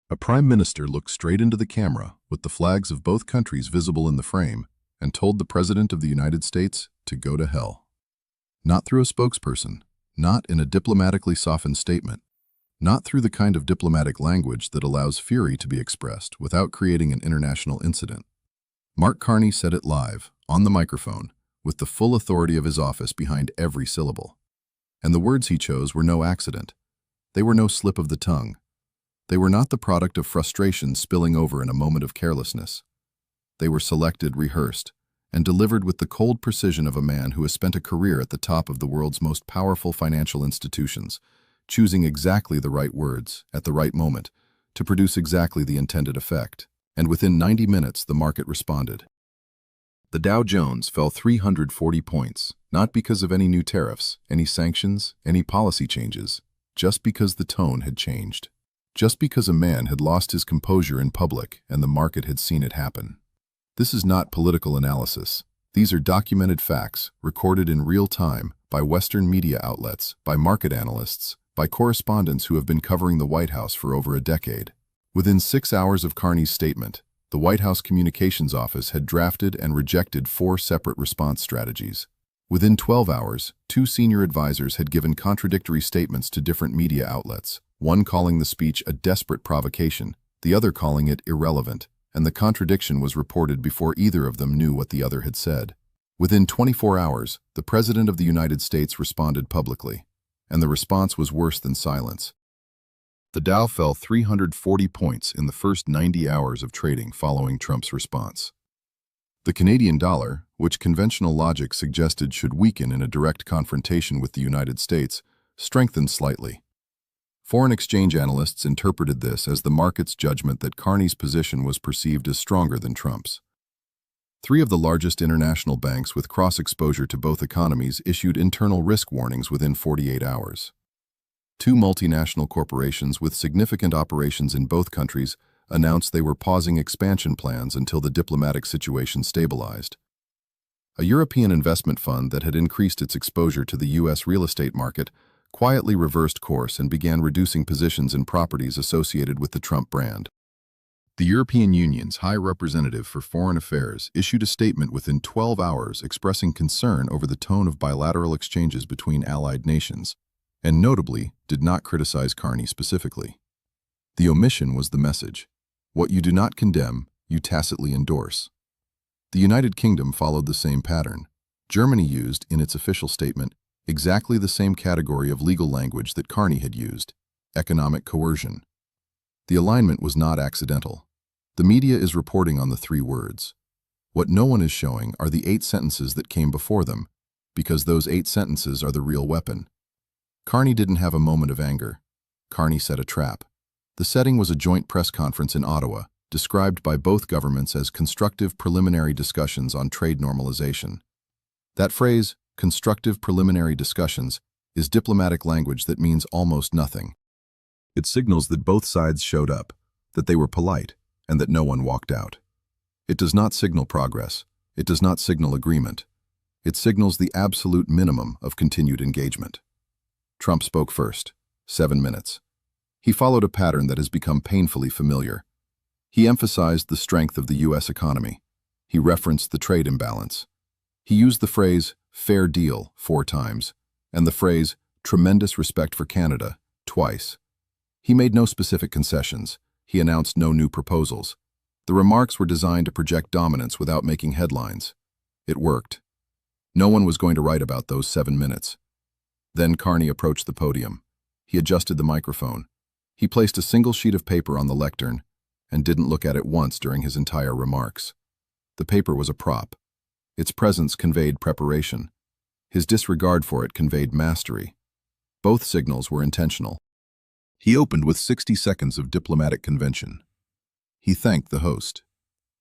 A prime minister looked straight into the camera with the flags of both countries visible in the frame and told the President of the United States to go to hell. Not through a spokesperson, not in a diplomatically softened statement, not through the kind of diplomatic language that allows fury to be expressed without creating an international incident. Mark Carney said it live, on the microphone, with the full authority of his office behind every syllable. And the words he chose were no accident. They were no slip of the tongue. They were not the product of frustration spilling over in a moment of carelessness. They were selected, rehearsed, and delivered with the cold precision of a man who has spent a career at the top of the world's most powerful financial institutions, choosing exactly the right words, at the right moment, to produce exactly the intended effect. And within 90 minutes, the market responded. The Dow Jones fell 340 points, not because of any new tariffs, any sanctions, any policy changes, just because the tone had changed. Just because a man had lost his composure in public and the market had seen it happen. This is not political analysis. These are documented facts, recorded in real time by Western media outlets, by market analysts, by correspondents who have been covering the White House for over a decade. Within 6 hours of Carney's statement, the White House Communications Office had drafted and rejected 4 separate response strategies. Within 12 hours, 2 senior advisors had given contradictory statements to different media outlets, one calling the speech a desperate provocation, the other calling it irrelevant, and the contradiction was reported before either of them knew what the other had said. Within 24 hours, the President of the United States responded publicly, and the response was worse than silence. The Dow fell 340 points in the first 90 hours of trading following Trump's response. The Canadian dollar, which conventional logic suggested should weaken in a direct confrontation with the United States, strengthened slightly. Foreign exchange analysts interpreted this as the market's judgment that Carney's position was perceived as stronger than Trump's. 3 of the largest international banks with cross-exposure to both economies issued internal risk warnings within 48 hours. 2 multinational corporations with significant operations in both countries announced they were pausing expansion plans until the diplomatic situation stabilized. A European investment fund that had increased its exposure to the U.S. real estate market quietly reversed course and began reducing positions in properties associated with the Trump brand. The European Union's High Representative for Foreign Affairs issued a statement within 12 hours expressing concern over the tone of bilateral exchanges between allied nations, and notably did not criticize Carney specifically. The omission was the message. What you do not condemn, you tacitly endorse. The United Kingdom followed the same pattern. Germany used, in its official statement, exactly the same category of legal language that Carney had used: economic coercion. The alignment was not accidental. The media is reporting on the 3 words. What no one is showing are the 8 sentences that came before them, because those 8 sentences are the real weapon. Carney didn't have a moment of anger. Carney set a trap. The setting was a joint press conference in Ottawa, described by both governments as constructive preliminary discussions on trade normalization. That phrase, constructive preliminary discussions, is diplomatic language that means almost nothing. It signals that both sides showed up, that they were polite, and that no one walked out. It does not signal progress. It does not signal agreement. It signals the absolute minimum of continued engagement. Trump spoke first, 7 minutes. He followed a pattern that has become painfully familiar. He emphasized the strength of the U.S. economy. He referenced the trade imbalance. He used the phrase, fair deal, 4 times, and the phrase, tremendous respect for Canada, twice. He made no specific concessions. He announced no new proposals. The remarks were designed to project dominance without making headlines. It worked. No one was going to write about those 7 minutes. Then Carney approached the podium. He adjusted the microphone. He placed a single sheet of paper on the lectern and didn't look at it once during his entire remarks. The paper was a prop. Its presence conveyed preparation. His disregard for it conveyed mastery. Both signals were intentional. He opened with 60 seconds of diplomatic convention. He thanked the host.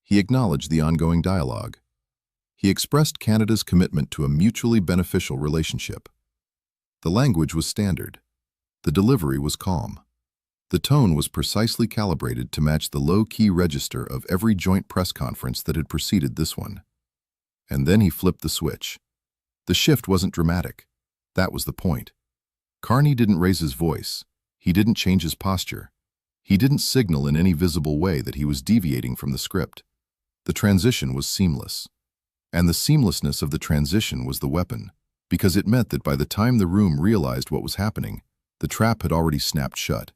He acknowledged the ongoing dialogue. He expressed Canada's commitment to a mutually beneficial relationship. The language was standard. The delivery was calm. The tone was precisely calibrated to match the low-key register of every joint press conference that had preceded this one. And then he flipped the switch. The shift wasn't dramatic. That was the point. Carney didn't raise his voice. He didn't change his posture. He didn't signal in any visible way that he was deviating from the script. The transition was seamless. And the seamlessness of the transition was the weapon, because it meant that by the time the room realized what was happening, the trap had already snapped shut.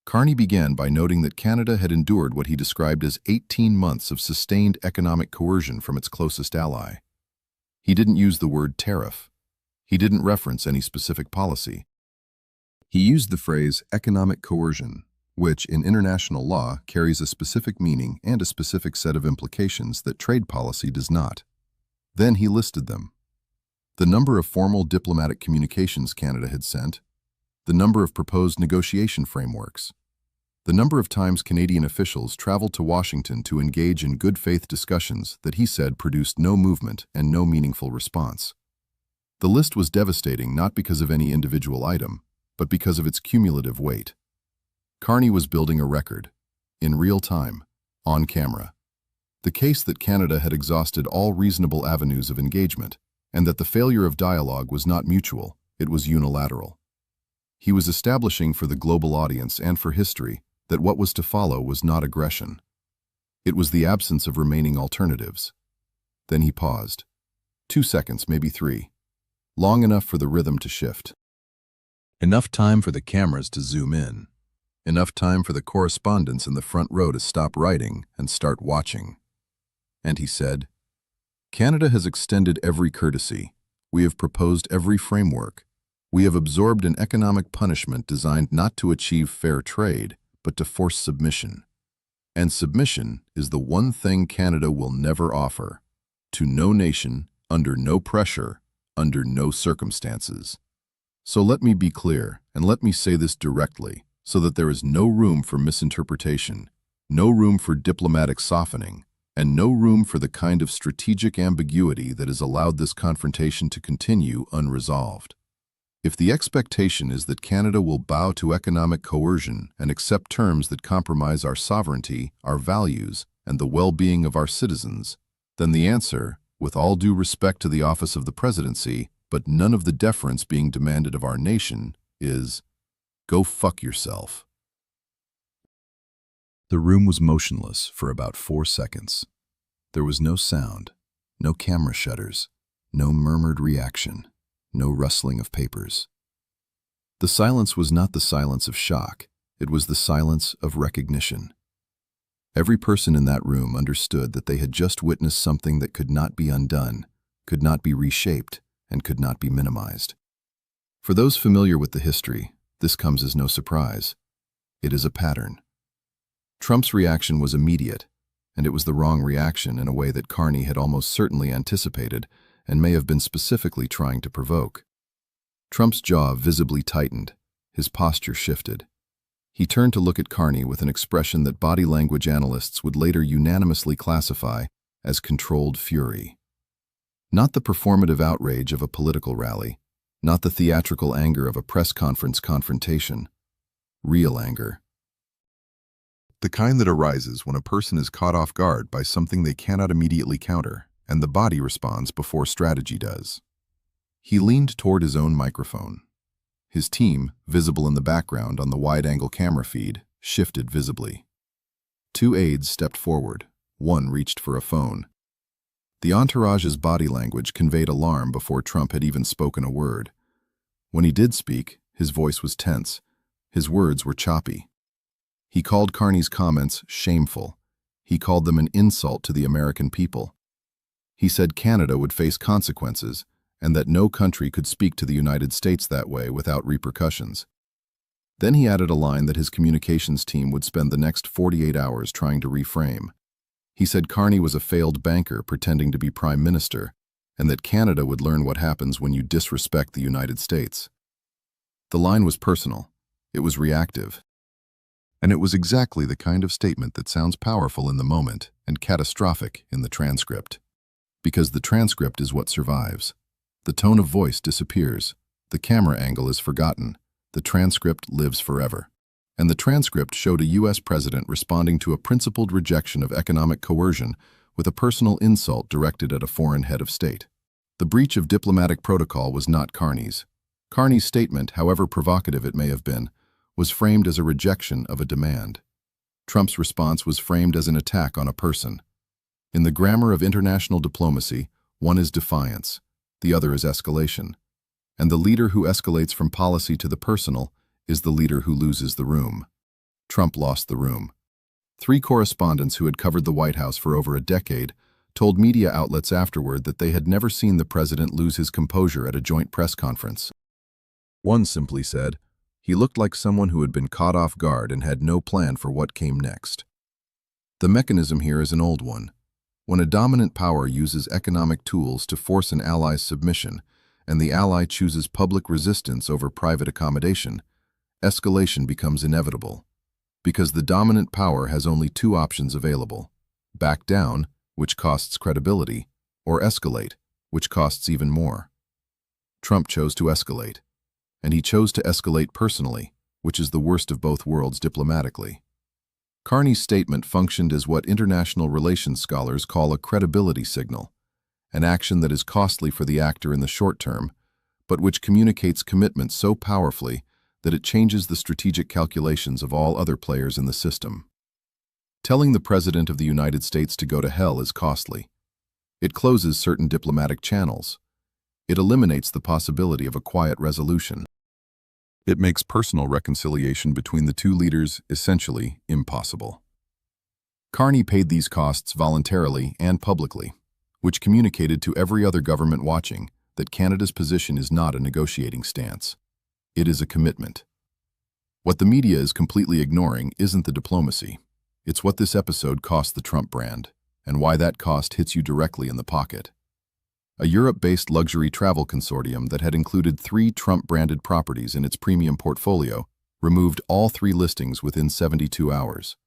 Carney began by noting that Canada had endured what he described as 18 months of sustained economic coercion from its closest ally. He didn't use the word tariff. He didn't reference any specific policy. He used the phrase economic coercion, which in international law carries a specific meaning and a specific set of implications that trade policy does not. Then he listed them. The number of formal diplomatic communications Canada had sent, the number of proposed negotiation frameworks, the number of times Canadian officials traveled to Washington to engage in good faith discussions that he said produced no movement and no meaningful response. The list was devastating not because of any individual item, but because of its cumulative weight. Carney was building a record, in real time, on camera. The case that Canada had exhausted all reasonable avenues of engagement, and that the failure of dialogue was not mutual, it was unilateral. He was establishing for the global audience and for history that what was to follow was not aggression. It was the absence of remaining alternatives. Then he paused. 2 seconds, maybe 3. Long enough for the rhythm to shift. Enough time for the cameras to zoom in. Enough time for the correspondents in the front row to stop writing and start watching. And he said, "Canada has extended every courtesy. We have proposed every framework. We have absorbed an economic punishment designed not to achieve fair trade, but to force submission. And submission is the one thing Canada will never offer. To no nation, under no pressure, under no circumstances. So let me be clear, and let me say this directly, so that there is no room for misinterpretation, no room for diplomatic softening, and no room for the kind of strategic ambiguity that has allowed this confrontation to continue unresolved. If the expectation is that Canada will bow to economic coercion and accept terms that compromise our sovereignty, our values, and the well-being of our citizens, then the answer, with all due respect to the office of the presidency, but none of the deference being demanded of our nation, is, go fuck yourself." The room was motionless for about 4 seconds. There was no sound, no camera shutters, no murmured reaction, no rustling of papers. The silence was not the silence of shock, it was the silence of recognition. Every person in that room understood that they had just witnessed something that could not be undone, could not be reshaped, and could not be minimized. For those familiar with the history, this comes as no surprise. It is a pattern. Trump's reaction was immediate, and it was the wrong reaction in a way that Carney had almost certainly anticipated and may have been specifically trying to provoke. Trump's jaw visibly tightened, his posture shifted. He turned to look at Carney with an expression that body language analysts would later unanimously classify as controlled fury. Not the performative outrage of a political rally, not the theatrical anger of a press conference confrontation. Real anger. The kind that arises when a person is caught off guard by something they cannot immediately counter, and the body responds before strategy does. He leaned toward his own microphone. His team, visible in the background on the wide-angle camera feed, shifted visibly. 2 aides stepped forward. 1 reached for a phone. The entourage's body language conveyed alarm before Trump had even spoken a word. When he did speak, his voice was tense. His words were choppy. He called Carney's comments shameful. He called them an insult to the American people. He said Canada would face consequences and that no country could speak to the United States that way without repercussions. Then he added a line that his communications team would spend the next 48 hours trying to reframe. He said Carney was a failed banker pretending to be prime minister, and that Canada would learn what happens when you disrespect the United States. The line was personal. It was reactive. And it was exactly the kind of statement that sounds powerful in the moment and catastrophic in the transcript. Because the transcript is what survives. The tone of voice disappears. The camera angle is forgotten. The transcript lives forever. And the transcript showed a U.S. president responding to a principled rejection of economic coercion with a personal insult directed at a foreign head of state. The breach of diplomatic protocol was not Carney's. Carney's statement, however provocative it may have been, was framed as a rejection of a demand. Trump's response was framed as an attack on a person. In the grammar of international diplomacy, one is defiance, the other is escalation. And the leader who escalates from policy to the personal is the leader who loses the room. Trump lost the room. 3 correspondents who had covered the White House for over a decade told media outlets afterward that they had never seen the president lose his composure at a joint press conference. One simply said, "He looked like someone who had been caught off guard and had no plan for what came next." The mechanism here is an old one. When a dominant power uses economic tools to force an ally's submission, and the ally chooses public resistance over private accommodation, escalation becomes inevitable. Because the dominant power has only 2 options available: back down, which costs credibility, or escalate, which costs even more. Trump chose to escalate. And he chose to escalate personally, which is the worst of both worlds diplomatically. Carney's statement functioned as what international relations scholars call a credibility signal, an action that is costly for the actor in the short term, but which communicates commitment so powerfully that it changes the strategic calculations of all other players in the system. Telling the President of the United States to go to hell is costly. It closes certain diplomatic channels. It eliminates the possibility of a quiet resolution. It makes personal reconciliation between the 2 leaders essentially impossible. Carney paid these costs voluntarily and publicly, which communicated to every other government watching that Canada's position is not a negotiating stance. It is a commitment. What the media is completely ignoring isn't the diplomacy. It's what this episode cost the Trump brand, and why that cost hits you directly in the pocket. A Europe-based luxury travel consortium that had included 3 Trump-branded properties in its premium portfolio removed all 3 listings within 72 hours.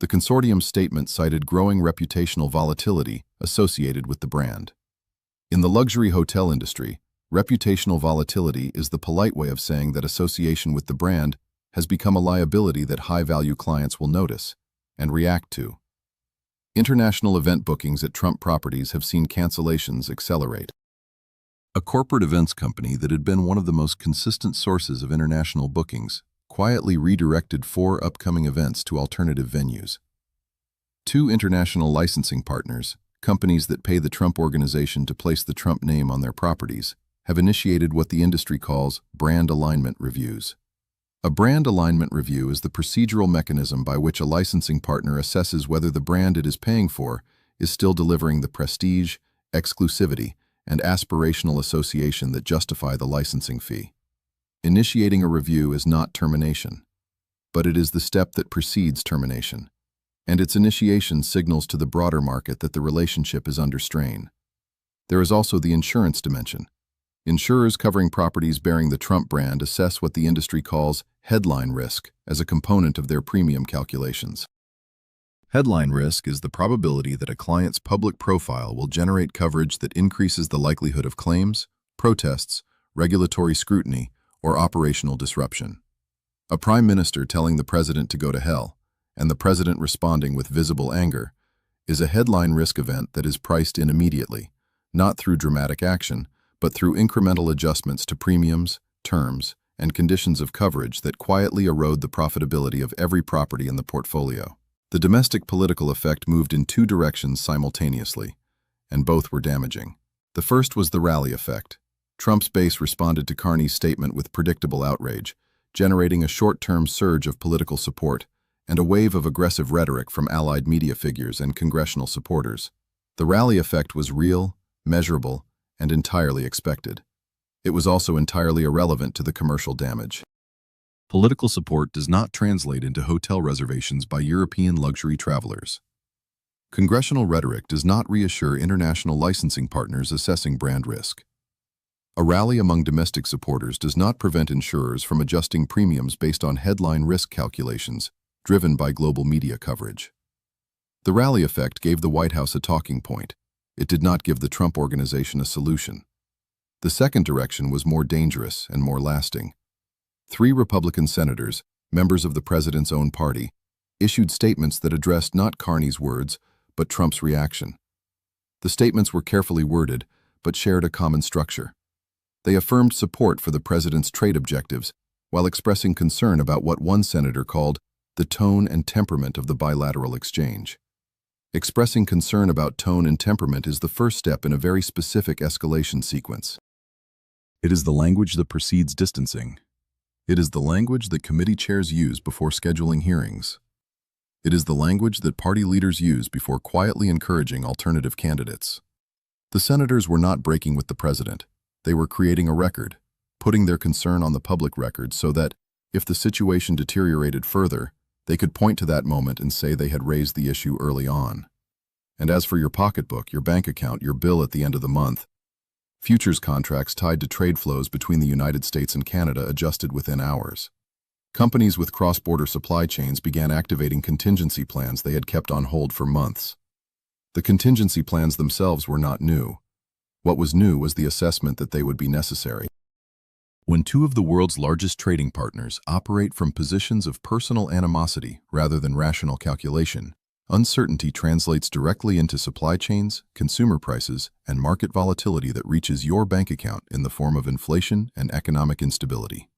The consortium's statement cited growing reputational volatility associated with the brand. In the luxury hotel industry, reputational volatility is the polite way of saying that association with the brand has become a liability that high-value clients will notice and react to. International event bookings at Trump properties have seen cancellations accelerate. A corporate events company that had been one of the most consistent sources of international bookings quietly redirected 4 upcoming events to alternative venues. 2 international licensing partners, companies that pay the Trump Organization to place the Trump name on their properties, have initiated what the industry calls brand alignment reviews. A brand alignment review is the procedural mechanism by which a licensing partner assesses whether the brand it is paying for is still delivering the prestige, exclusivity, and aspirational association that justify the licensing fee. Initiating a review is not termination, but it is the step that precedes termination, and its initiation signals to the broader market that the relationship is under strain. There is also the insurance dimension. Insurers covering properties bearing the Trump brand assess what the industry calls headline risk as a component of their premium calculations. Headline risk is the probability that a client's public profile will generate coverage that increases the likelihood of claims, protests, regulatory scrutiny, or operational disruption. A prime minister telling the president to go to hell, and the president responding with visible anger, is a headline risk event that is priced in immediately, not through dramatic action, but through incremental adjustments to premiums, terms, and conditions of coverage that quietly erode the profitability of every property in the portfolio. The domestic political effect moved in 2 directions simultaneously, and both were damaging. The first was the rally effect. Trump's base responded to Carney's statement with predictable outrage, generating a short-term surge of political support and a wave of aggressive rhetoric from allied media figures and congressional supporters. The rally effect was real, measurable, and entirely expected. It was also entirely irrelevant to the commercial damage. Political support does not translate into hotel reservations by European luxury travelers. Congressional rhetoric does not reassure international licensing partners assessing brand risk. A rally among domestic supporters does not prevent insurers from adjusting premiums based on headline risk calculations driven by global media coverage. The rally effect gave the White House a talking point. It did not give the Trump Organization a solution. The second direction was more dangerous and more lasting. 3 Republican senators, members of the president's own party, issued statements that addressed not Carney's words, but Trump's reaction. The statements were carefully worded, but shared a common structure. They affirmed support for the president's trade objectives, while expressing concern about what one senator called the tone and temperament of the bilateral exchange. Expressing concern about tone and temperament is the first step in a very specific escalation sequence. It is the language that precedes distancing. It is the language that committee chairs use before scheduling hearings. It is the language that party leaders use before quietly encouraging alternative candidates. The senators were not breaking with the president. They were creating a record, putting their concern on the public record so that, if the situation deteriorated further, they could point to that moment and say they had raised the issue early on. And as for your pocketbook, your bank account, your bill at the end of the month, futures contracts tied to trade flows between the United States and Canada adjusted within hours. Companies with cross-border supply chains began activating contingency plans they had kept on hold for months. The contingency plans themselves were not new. What was new was the assessment that they would be necessary. When two of the world's largest trading partners operate from positions of personal animosity rather than rational calculation, uncertainty translates directly into supply chains, consumer prices, and market volatility that reaches your bank account in the form of inflation and economic instability.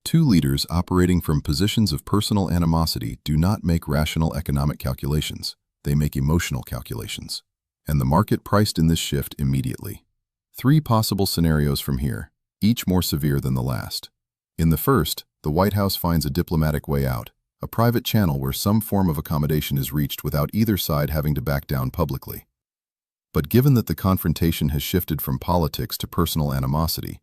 Two leaders operating from positions of personal animosity do not make rational economic calculations. They make emotional calculations. And the market priced in this shift immediately. Three possible scenarios from here, each more severe than the last. In the first, the White House finds a diplomatic way out, a private channel where some form of accommodation is reached without either side having to back down publicly. But given that the confrontation has shifted from politics to personal animosity,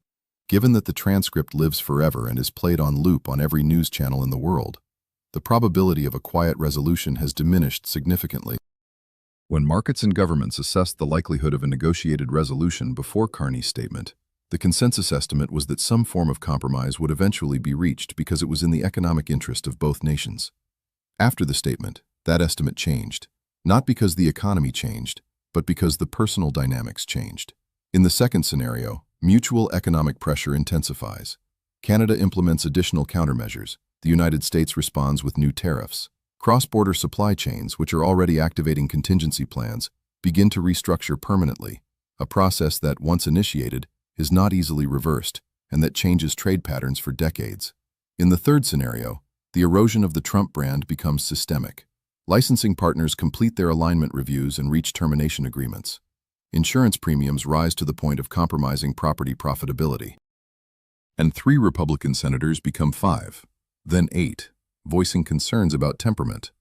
given that the transcript lives forever and is played on loop on every news channel in the world, the probability of a quiet resolution has diminished significantly. When markets and governments assessed the likelihood of a negotiated resolution before Carney's statement, the consensus estimate was that some form of compromise would eventually be reached because it was in the economic interest of both nations. After the statement, that estimate changed, not because the economy changed, but because the personal dynamics changed. In the second scenario, mutual economic pressure intensifies. Canada implements additional countermeasures. The United States responds with new tariffs. Cross-border supply chains, which are already activating contingency plans, begin to restructure permanently, a process that, once initiated, is not easily reversed, and that changes trade patterns for decades. In the third scenario, the erosion of the Trump brand becomes systemic. Licensing partners complete their alignment reviews and reach termination agreements. Insurance premiums rise to the point of compromising property profitability. And 3 Republican senators become 5, then 8, voicing concerns about temperament,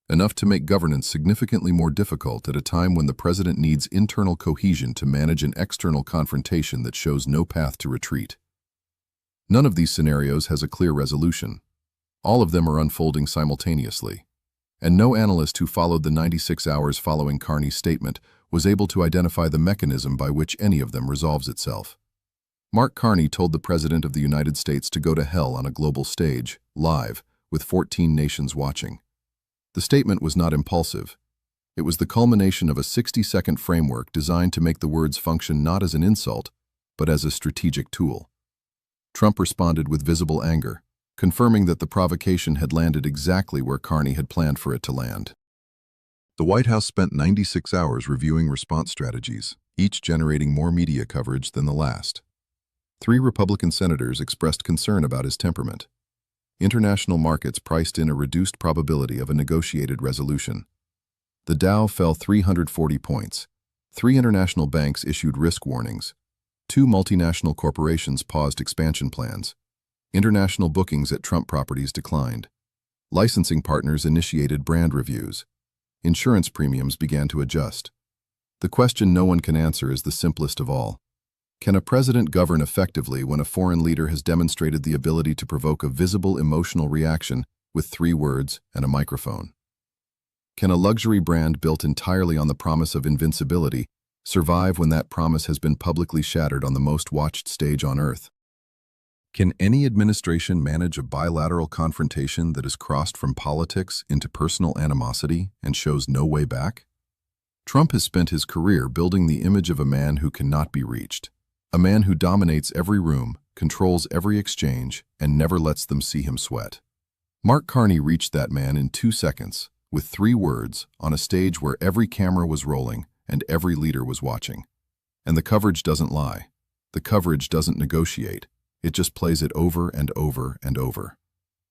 enough to make governance significantly more difficult at a time when the president needs internal cohesion to manage an external confrontation that shows no path to retreat. None of these scenarios has a clear resolution. All of them are unfolding simultaneously. And no analyst who followed the 96 hours following Carney's statement was able to identify the mechanism by which any of them resolves itself. Mark Carney told the President of the United States to go to hell on a global stage, live, with 14 nations watching. The statement was not impulsive. It was the culmination of a 60-second framework designed to make the words function not as an insult, but as a strategic tool. Trump responded with visible anger, confirming that the provocation had landed exactly where Carney had planned for it to land. The White House spent 96 hours reviewing response strategies, each generating more media coverage than the last. 3 Republican senators expressed concern about his temperament. International markets priced in a reduced probability of a negotiated resolution. The Dow fell 340 points. 3 international banks issued risk warnings. 2 multinational corporations paused expansion plans. International bookings at Trump properties declined. Licensing partners initiated brand reviews. Insurance premiums began to adjust. The question no one can answer is the simplest of all. Can a president govern effectively when a foreign leader has demonstrated the ability to provoke a visible emotional reaction with 3 words and a microphone? Can a luxury brand built entirely on the promise of invincibility survive when that promise has been publicly shattered on the most watched stage on Earth? Can any administration manage a bilateral confrontation that has crossed from politics into personal animosity and shows no way back? Trump has spent his career building the image of a man who cannot be reached. A man who dominates every room, controls every exchange, and never lets them see him sweat. Mark Carney reached that man in 2 seconds, with 3 words, on a stage where every camera was rolling and every leader was watching. And the coverage doesn't lie. The coverage doesn't negotiate. It just plays it over and over and over.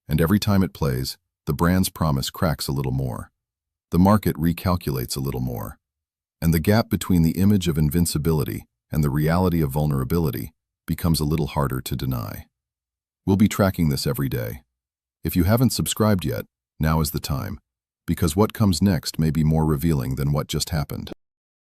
And every time it plays, the brand's promise cracks a little more. The market recalculates a little more. And the gap between the image of invincibility and the reality of vulnerability becomes a little harder to deny. We'll be tracking this every day. If you haven't subscribed yet, now is the time, because what comes next may be more revealing than what just happened.